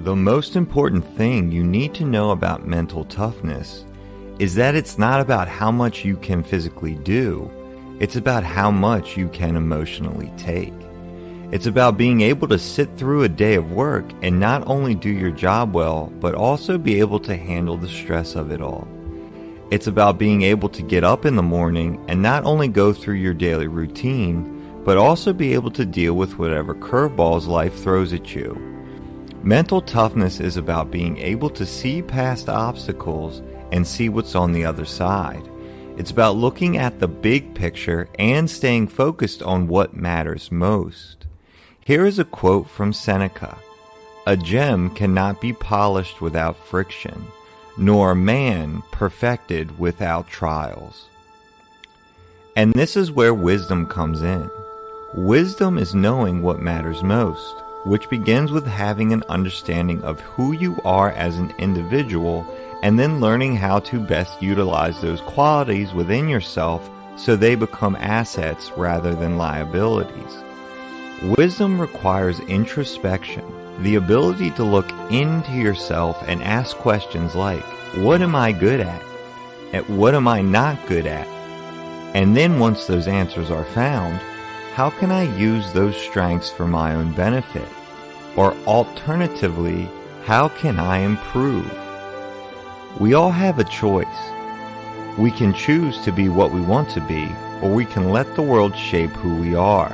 The most important thing you need to know about mental toughness is that it's not about how much you can physically do, it's about how much you can emotionally take. It's about being able to sit through a day of work and not only do your job well, but also be able to handle the stress of it all. It's about being able to get up in the morning and not only go through your daily routine, but also be able to deal with whatever curveballs life throws at you. Mental toughness is about being able to see past obstacles and see what's on the other side. It's about looking at the big picture and staying focused on what matters most. Here is a quote from Seneca: "A gem cannot be polished without friction, nor a man perfected without trials." And this is where wisdom comes in. Wisdom is knowing what matters most, which begins with having an understanding of who you are as an individual and then learning how to best utilize those qualities within yourself so they become assets rather than liabilities. Wisdom requires introspection, the ability to look into yourself and ask questions like, what am I good at? And what am I not good at? And then once those answers are found, how can I use those strengths for my own benefit? Or alternatively, how can I improve? We all have a choice. We can choose to be what we want to be, or we can let the world shape who we are.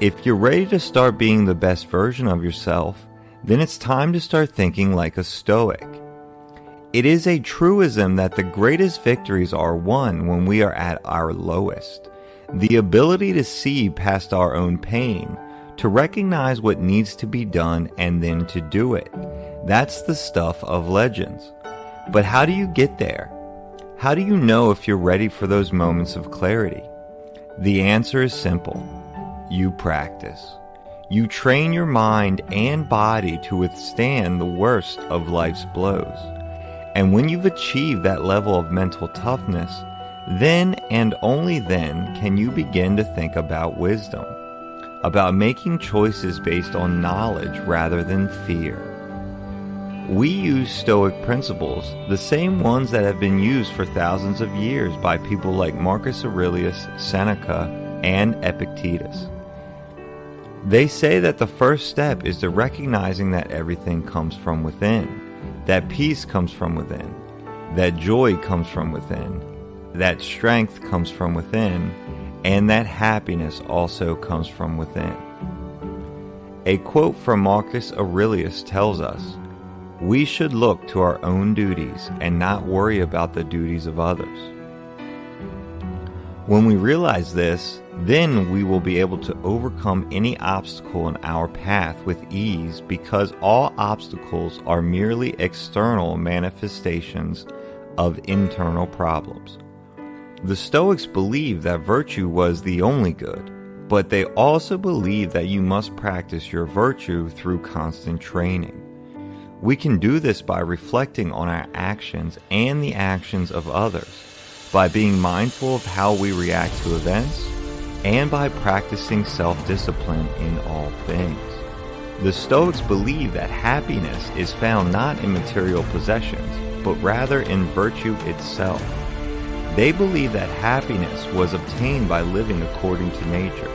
If you're ready to start being the best version of yourself, then it's time to start thinking like a Stoic. It is a truism that the greatest victories are won when we are at our lowest. The ability to see past our own pain, to recognize what needs to be done and then to do it. That's the stuff of legends. But how do you get there? How do you know if you're ready for those moments of clarity? The answer is simple. You practice. You train your mind and body to withstand the worst of life's blows. And when you've achieved that level of mental toughness, then and only then can you begin to think about wisdom, about making choices based on knowledge rather than fear. We use Stoic principles, the same ones that have been used for thousands of years by people like Marcus Aurelius, Seneca, and Epictetus. They say that the first step is to recognizing that everything comes from within, that peace comes from within, that joy comes from within, that strength comes from within, and that happiness also comes from within. A quote from Marcus Aurelius tells us, "We should look to our own duties and not worry about the duties of others." When we realize this, then we will be able to overcome any obstacle in our path with ease, because all obstacles are merely external manifestations of internal problems. The Stoics believed that virtue was the only good, but they also believed that you must practice your virtue through constant training. We can do this by reflecting on our actions and the actions of others, by being mindful of how we react to events, and by practicing self-discipline in all things. The Stoics believe that happiness is found not in material possessions, but rather in virtue itself. They believe that happiness was obtained by living according to nature,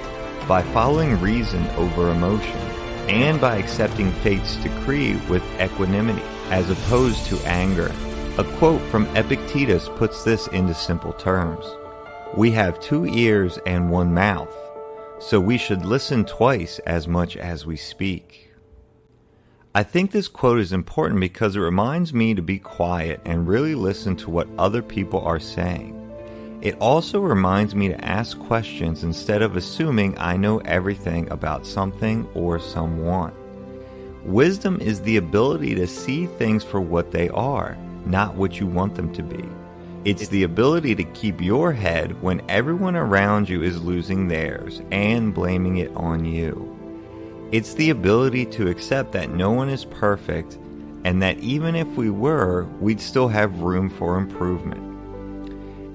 by following reason over emotion, and by accepting fate's decree with equanimity, as opposed to anger. A quote from Epictetus puts this into simple terms. "We have 2 ears and 1 mouth, so we should listen twice as much as we speak." I think this quote is important because it reminds me to be quiet and really listen to what other people are saying. It also reminds me to ask questions instead of assuming I know everything about something or someone. Wisdom is the ability to see things for what they are, not what you want them to be. It's the ability to keep your head when everyone around you is losing theirs and blaming it on you. It's the ability to accept that no one is perfect and that even if we were, we'd still have room for improvement.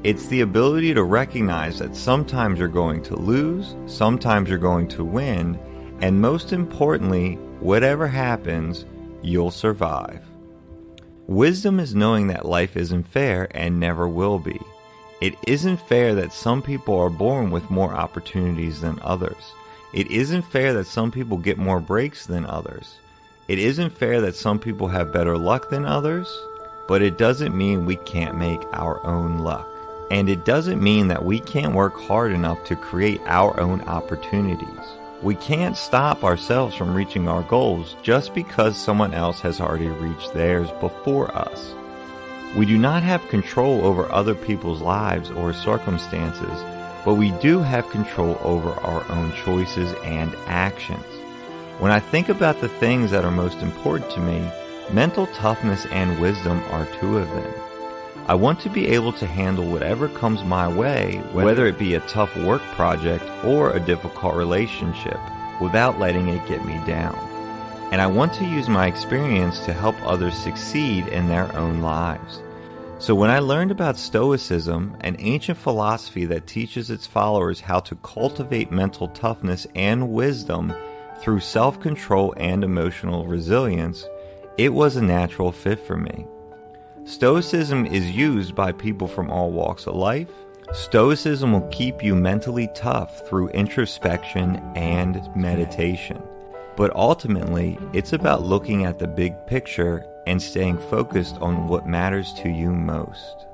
It's the ability to recognize that sometimes you're going to lose, sometimes you're going to win, and most importantly, whatever happens, you'll survive. Wisdom is knowing that life isn't fair and never will be. It isn't fair that some people are born with more opportunities than others. It isn't fair that some people get more breaks than others. It isn't fair that some people have better luck than others, but it doesn't mean we can't make our own luck. And it doesn't mean that we can't work hard enough to create our own opportunities. We can't stop ourselves from reaching our goals just because someone else has already reached theirs before us. We do not have control over other people's lives or circumstances, but we do have control over our own choices and actions. When I think about the things that are most important to me, mental toughness and wisdom are two of them. I want to be able to handle whatever comes my way, whether it be a tough work project or a difficult relationship, without letting it get me down. And I want to use my experience to help others succeed in their own lives. So when I learned about Stoicism, an ancient philosophy that teaches its followers how to cultivate mental toughness and wisdom through self-control and emotional resilience, it was a natural fit for me. Stoicism is used by people from all walks of life. Stoicism will keep you mentally tough through introspection and meditation. But ultimately, it's about looking at the big picture and staying focused on what matters to you most.